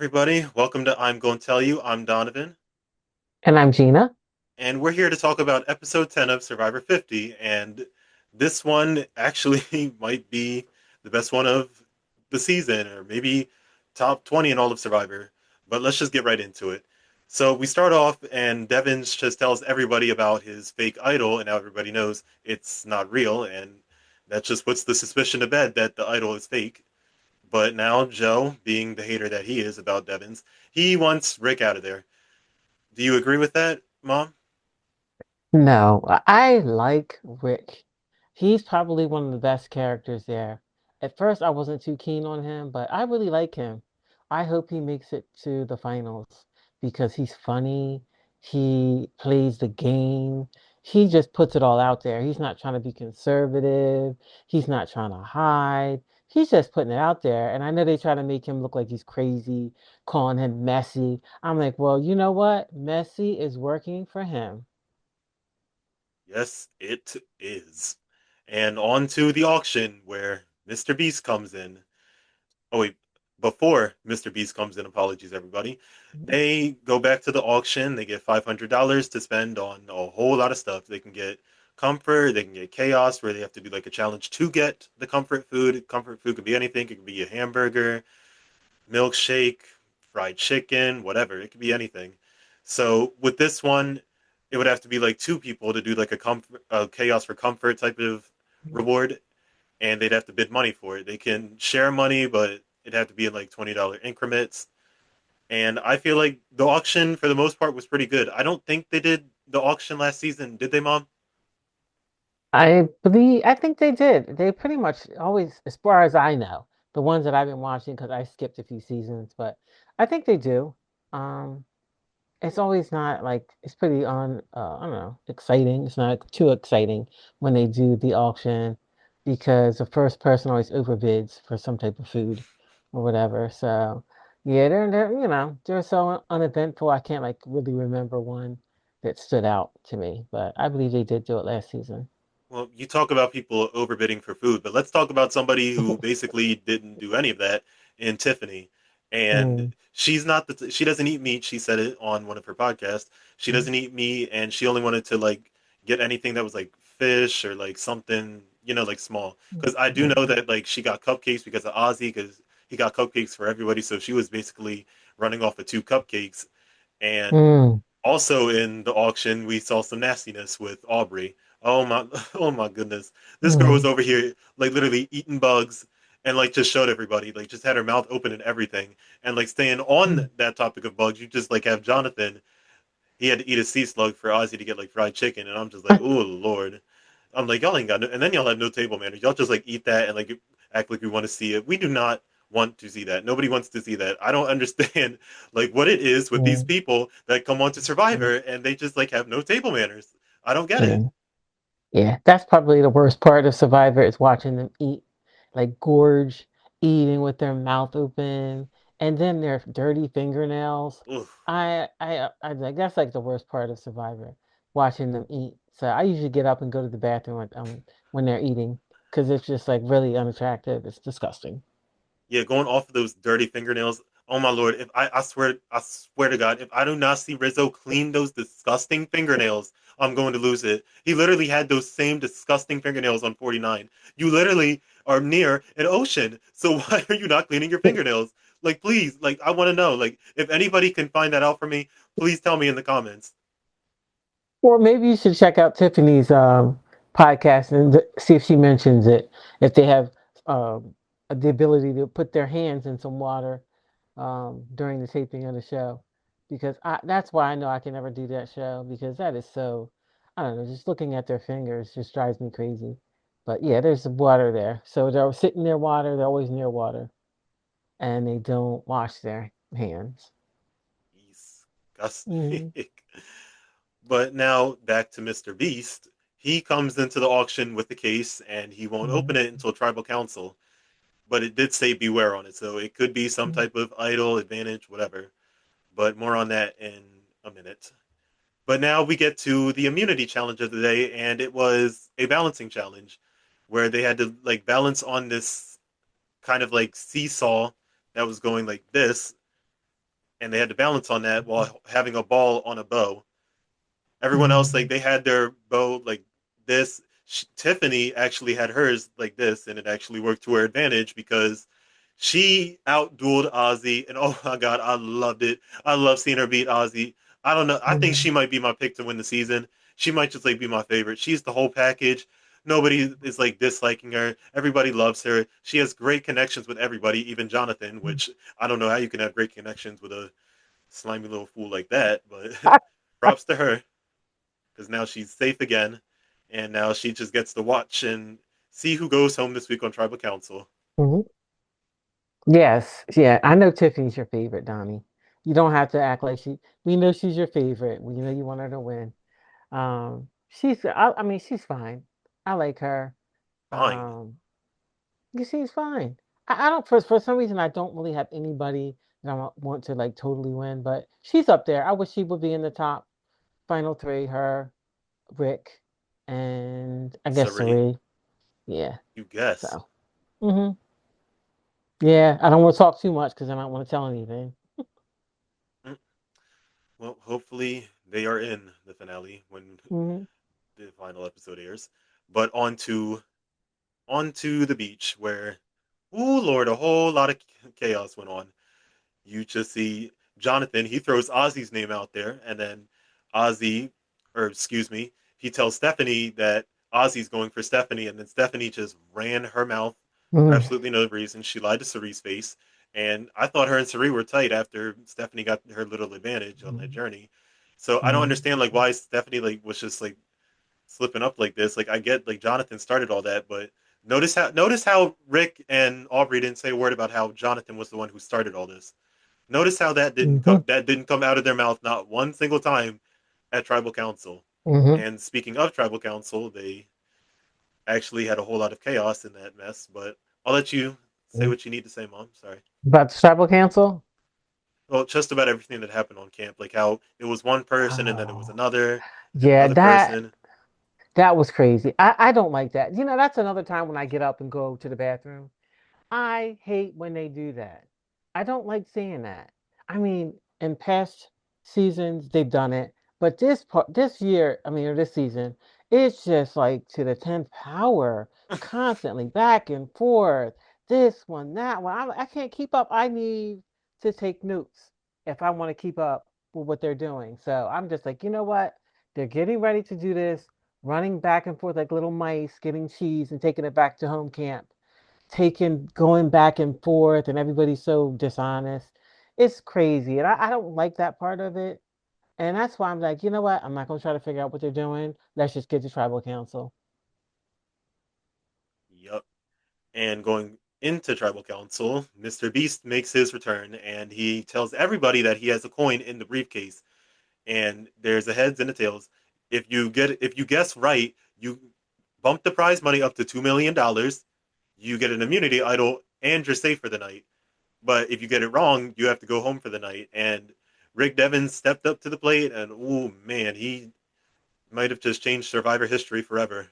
everybody. Welcome to I'm Going to Tell You. I'm Donovan, And I'm Gina. and we're here to talk about episode 10 of Survivor 50. And this one actually might be the best one of the season, or maybe top 20 in all of Survivor. But let's just get right into it. So we start off, and Devins just tells everybody about his fake idol, and now everybody knows it's not real, and that just puts the suspicion to bed that the idol is fake. But now Joe, being the hater that he is about Devins, he wants Rick out of there. Do you agree with that, Mom? No, I like Rick. He's probably one of the best characters there. At first, I wasn't too keen on him, but I really like him. I hope he makes it to the finals because he's funny. He plays the game. He just puts it all out there. He's not trying to be conservative. He's not trying to hide. He's just putting it out there. And I know they try to make him look like he's crazy, calling him messy. I'm like, well, you know what? Messy is working for him. Yes, it is. And on to the auction where Mr. Beast comes in. Oh, wait, before Mr. Beast comes in, apologies, everybody. They go back to the auction. They get $500 to spend on a whole lot of stuff. They can get comfort, they can get chaos, where they have to do like a challenge to get the comfort food. Comfort food could be anything, it could be a hamburger, milkshake, fried chicken, whatever. It could be anything. So with this one, it would have to be like two people to do like a chaos for comfort type of reward, and they'd have to bid money for it. They can share money, but it'd have to be in like $20 increments. And I feel like the auction for the most part was pretty good. I don't think they did the auction last season, did they, Mom? I think they did. They pretty much always, as far as I know, the ones that I've been watching, because I skipped a few seasons, but I think they do. Um, it's always not like, it's pretty I don't know, exciting. It's not too exciting when they do the auction because the first person always overbids for some type of food or whatever. So, yeah, they're so uneventful. I can't like really remember one that stood out to me, but I believe they did do it last season. Well, you talk about people overbidding for food, but let's talk about somebody who basically didn't do any of that in Tiffany. And Mm, she's not she doesn't eat meat. She said it on one of her podcasts. She mm, doesn't eat meat, and she only wanted to like get anything that was like fish or like something, like small. Because I do know mm, that like she got cupcakes because of Ozzy, because he got cupcakes for everybody. So she was basically running off of two cupcakes. And mm, also in the auction, we saw some nastiness with Aubrey. Oh my, oh my goodness! This girl was mm, over here, like literally eating bugs, and like just showed everybody, like just had her mouth open and everything. And like staying on mm. that topic of bugs, you just like have Jonathan. He had to eat a sea slug for Ozzy to get like fried chicken, and I'm just like, oh Lord. I'm like, y'all ain't got no, and then y'all have no table manners. Y'all just like eat that and like act like we want to see it. We do not want to see that. Nobody wants to see that. I don't understand like what it is with these Mm, people that come onto mm, Survivor and they just like have no table manners. I don't get yeah. it. Yeah, that's probably the worst part of Survivor is watching them eat, like gorge, eating with their mouth open, and then their dirty fingernails. Ugh. I like that's like the worst part of Survivor, watching them eat. So I usually get up and go to the bathroom when they're eating because it's just like really unattractive. It's disgusting. Yeah, going off of those dirty fingernails. Oh my lord! If I swear to God, if I do not see Rizzo clean those disgusting fingernails, I'm going to lose it. He literally had those same disgusting fingernails on 49. You literally are near an ocean, so why are you not cleaning your fingernails? Like, please, like, I want to know. Like, if anybody can find that out for me, please tell me in the comments. Or maybe you should check out Tiffany's podcast and see if she mentions it. If they have um, the ability to put their hands in some water during the taping of the show, because that's why I know I can never do that show because that is so. I don't know. Just looking at their fingers just drives me crazy. But yeah, there's water there, so they're sitting near water. They're always near water, and they don't wash their hands. Disgusting. Mm-hmm. But now back to Mr. Beast. He comes into the auction with the case and he won't open it until tribal council. But it did say beware on it, so it could be some type of idol advantage, whatever. But more on that in a minute. But now we get to the immunity challenge of the day, and it was a balancing challenge where they had to like balance on this kind of like seesaw that was going like this. and they had to balance on that while having a ball on a bow. Everyone else, like Mhm. they had their bow like this. Tiffany actually had hers like this, and it actually worked to her advantage because she outdueled Ozzy, and oh my god, I loved it. I love seeing her beat Ozzy. I don't know. I think she Mhm. might be my pick to win the season. She might just like be my favorite. She's the whole package. Nobody is like disliking her. Everybody loves her. She has great connections with everybody, even Jonathan, which I don't know how you can have great connections with a slimy little fool like that, but props to her because now she's safe again, and now she just gets to watch and see who goes home this week on Tribal Council. Mhm. Yes, yeah, I know Tiffany's your favorite, Donnie. You don't have to act like we know she's your favorite. We know you want her to win. I mean, she's fine. I like her. Fine. Um, yeah, she's fine. I don't, for some reason, I don't really have anybody that want to like totally win, but she's up there. I wish she would be in the top final three, her, Rick, and I guess Sari, Sari. Yeah, you guess. so. hmm Yeah, I don't want to talk too much because I don't want to tell anything. Mm, well, hopefully they are in the finale when hmm the final episode airs. But onto the beach where, ooh lord, a whole lot of chaos went on. You just see Jonathan, he throws Ozzy's name out there, and then Ozzy, or excuse me, he tells Stephanie that Ozzy's going for Stephanie, and then Stephanie just ran her mouth for hmm absolutely no reason. She lied to Cerie's face, and I thought her and Cerie were tight after Stephanie got her little advantage on that journey. So I don't understand like why Stephanie like was just like slipping up like this. Like I get like Jonathan started all that, but notice how Rick and Aubrey didn't say a word about how Jonathan was the one who started all this. Notice how hmm that didn't come out of their mouth not one single time at Tribal Council. hmm And speaking of Tribal Council, they actually had a whole lot of chaos in that mess. But I'll let you say what you need to say, Mom. Sorry. About the tribal council? Well, just about everything that happened on camp, like how it was one person and then it was Oh, another and yeah, another person. that was crazy. I don't like that. You know, that's another time when I get up and go to the bathroom. I hate when they do that. I don't like seeing that. I mean, in past seasons they've done it, but this year, I mean, or this season, it's just like to the 10th power, constantly back and forth. This one, that one. I can't keep up. I need to take notes if I want to keep up with what they're doing. So I'm just like, you know what? They're getting ready to do this, running back and forth like little mice, getting cheese and taking it back to home camp, taking going back and forth, and everybody's so dishonest. It's crazy, and I don't like that part of it. And that's why I'm like, you know what? I'm not gonna try to figure out what they're doing. Let's just get to tribal council. Yup. And going into Tribal Council, Mr. Beast makes his return and he tells everybody that he has a coin in the briefcase. And there's a heads and a tails. If you guess right, you bump the prize money up to $2 million. You get an immunity idol and you're safe for the night. But if you get it wrong, you have to go home for the night. And Rick Devens stepped up to the plate, and oh man, he might have just changed Survivor history forever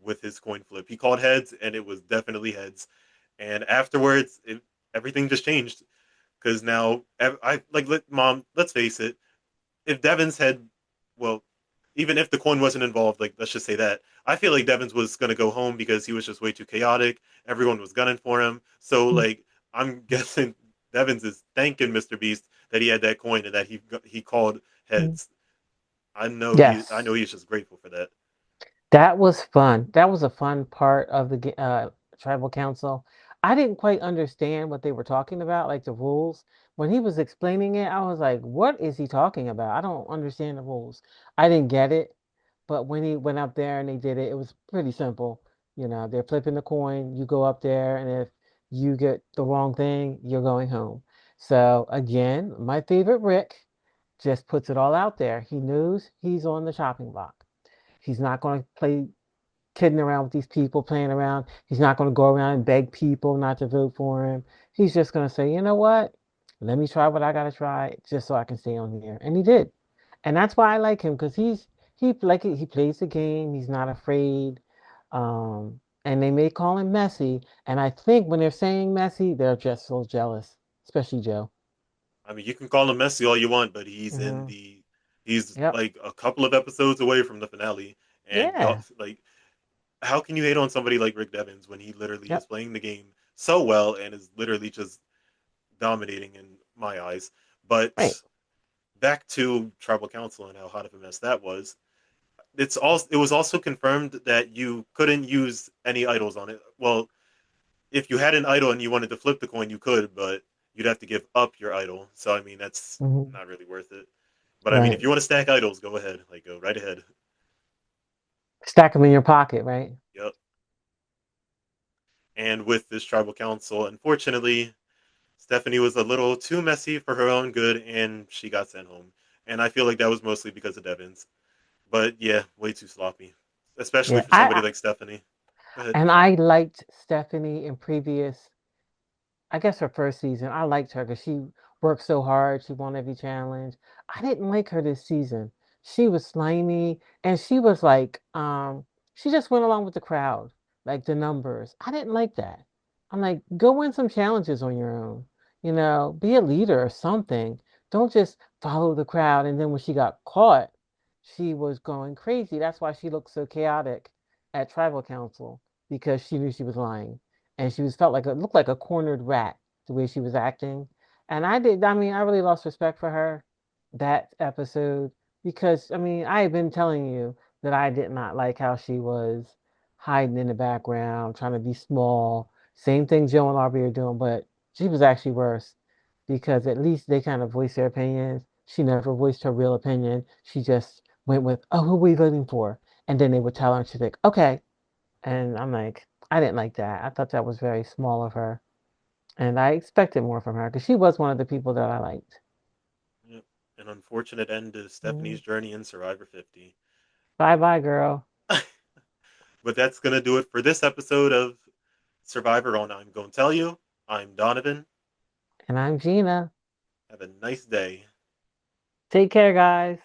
with his coin flip. He called heads, and it was definitely heads. And afterwards, everything just changed because now I like mom. Let's face it. If Devins had, well, even if the coin wasn't involved, like let's just say that, I feel like Devins was gonna go home because he was just way too chaotic. Everyone was gunning for him. So like I'm guessing Devins is thanking Mr. Beast that he had that coin and that he called heads. I know Yes. he's just grateful for that. That was fun. That was a fun part of the tribal council. I didn't quite understand what they were talking about, like the rules. When he was explaining it, I was like, "What is he talking about? I don't understand the rules." I didn't get it, but when he went up there and they did it, it was pretty simple. You know, they're flipping the coin. You go up there, and if you get the wrong thing, you're going home. So again, my favorite Rick just puts it all out there. He knows he's on the chopping block. He's not going to play kidding around with these people, playing around. He's not going to go around and beg people not to vote for him. He's just going to say, you know what? Let me try what I got to try just so I can stay on here. And he did. And that's why I like him because he plays the game. He's not afraid. And they may call him messy. And I think when they're saying messy, they're just so jealous, especially Joe. I mean, you can call him messy all you want, but Hmm. he's Yep. like a couple of episodes away from the finale, and Yeah. like, how can you hate on somebody like Rick Devens when he literally is Yep. playing the game so well and is literally just dominating in my eyes? But Right. back to Tribal Council and how hot of a mess that was. It was also confirmed that you couldn't use any idols on it. Well, if you had an idol and you wanted to flip the coin, you could, but you'd have to give up your idol. So I mean, that's Hmm. not really worth it. But I mean, if Right. you want to stack idols, go ahead. Like, go right ahead. Stack them in your pocket, right? Yep. And with this tribal council, unfortunately, Stephanie was a little too messy for her own good, and she got sent home. And I feel like that was mostly because of Devins. But yeah, way too sloppy, especially Yeah. for somebody like Stephanie. Go ahead. I liked Stephanie in previous, I guess her first season. I liked her because she worked so hard. She won every challenge. I didn't like her this season. She was slimy and she was like, she just went along with the crowd, like the numbers. I didn't like that. I'm like, go win some challenges on your own. Be a leader or something. Don't just follow the crowd. And then when she got caught, she was going crazy. That's why she looked so chaotic at tribal council because she knew she was lying and she was felt like looked like a cornered rat the way she was acting. And I mean, I really lost respect for her that episode because I mean, I had been telling you that I did not like how she was hiding in the background, trying to be small. Same thing Joe and Aubrey are doing, but she was actually worse because at least they kind of voiced their opinions. She never voiced her real opinion. She just went with, "Oh, who are we voting for?" And then they would tell her, and she's like, "Okay." And I'm like, I didn't like that. I thought that was very small of her. And I expected more from her because she was one of the people that I liked. Yep. An unfortunate end to Mhm. Stephanie's journey in Survivor 50. Bye bye, girl. But that's going to do it for this episode of Survivor on I'm Going to Tell You. I'm Donovan. And I'm Gina. Have a nice day. Take care, guys.